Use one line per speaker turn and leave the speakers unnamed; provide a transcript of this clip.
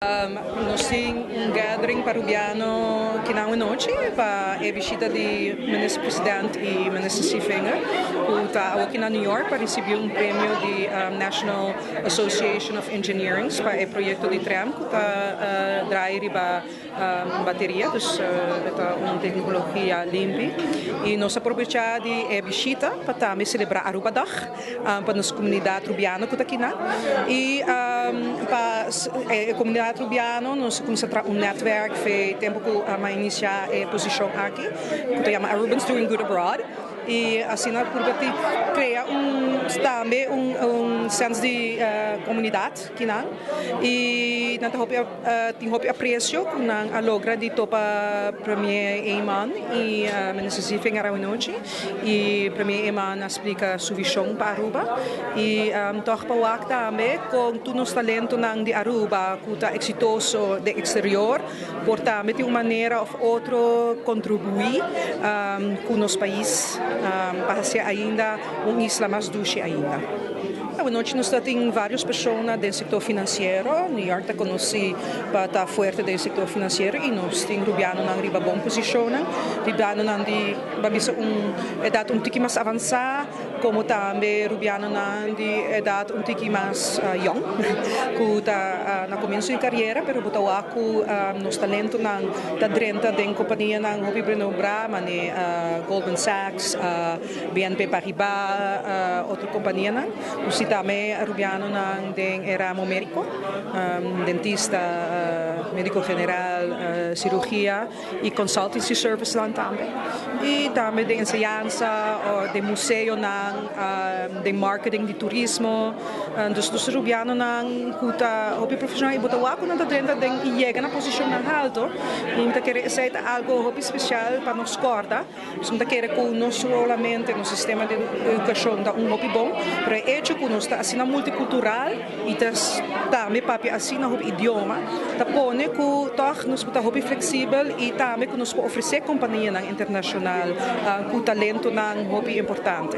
Nós temos gathering parubiano que na noite para a visita de ministro presidente e ministro Sifenga, que está aqui na New York para receber prêmio de National Association of Engineering para o projeto de tram que está drive bateria, então é uma tecnologia limpa e nós aproveitamos de visita para também celebrar Aruba Dag para nossa comunidade rubiana que está aqui e para a comunidade rubiana nós começamos netwerk voor tempo que iniciar a posição aqui, que se chama Arubans Doing Good Abroad. E assim nós cria também senso de comunidade aqui e nós temos apreço com a logra de topa Premier Eman e ministro Sifenga Rainochi e Premier Eman explica sua visão para Aruba e toch para também com todo o talento de Aruba que está exitoso de exterior por também de uma maneira ou outra contribuir com o nosso país para ser ainda isla mais doce ainda. Hoje nós temos várias pessoas do setor financeiro. New York está conhecido para estar forte do setor financeiro e nós temos rubiano na riba boa posição. Rubiano na de babisa idade pouco mais avançada, como também rubiano na de idade pouco mais young, que está na começo de carreira, mas botar o nosso talento na da drenta de companhia na Hobby Bruno Brahma, Goldman Sachs, BNP Paribas, outra companhia também rubiano em ramo médico, dentista, médico general, cirurgia e consultancy service lá também. E também de ensinança, de museu, de marketing, de turismo. Dos rubiano que hobby profissional e botar o na dentro e chega na posição alta. E então quer aceitar algo hobby especial para nos corda. Então quer que não solamente no sistema de educação dá hobby bom, mas é que nós está assim multicultural e também para assim no idioma, tá pone que toch nos está hobby flexível e também que nos oferecer companhia internacional com talento hobby importante.